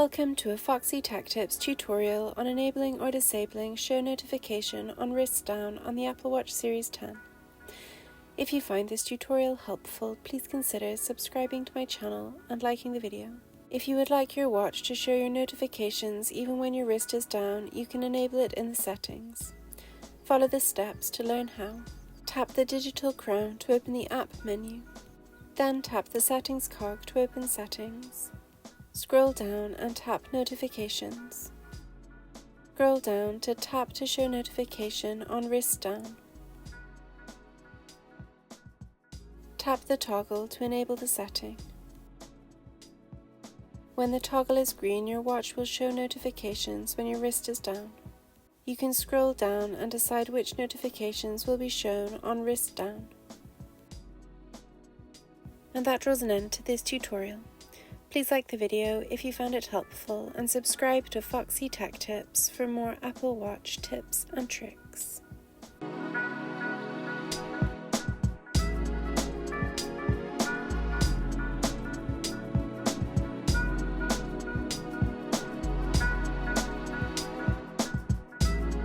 Welcome to a Foxy Tech Tips tutorial on enabling or disabling show notification on wrist down on the Apple Watch Series 10. If you find this tutorial helpful, please consider subscribing to my channel and liking the video. If you would like your watch to show your notifications even when your wrist is down, you can enable it in the settings. Follow the steps to learn how. Tap the digital crown to open the app menu. Then tap the settings cog to open settings. Scroll down and tap Notifications. Scroll down to tap to show notification on wrist down. Tap the toggle to enable the setting. When the toggle is green, your watch will show notifications when your wrist is down. You can scroll down and decide which notifications will be shown on wrist down. And that draws an end to this tutorial. Please like the video if you found it helpful and subscribe to Foxy Tech Tips for more Apple Watch tips and tricks.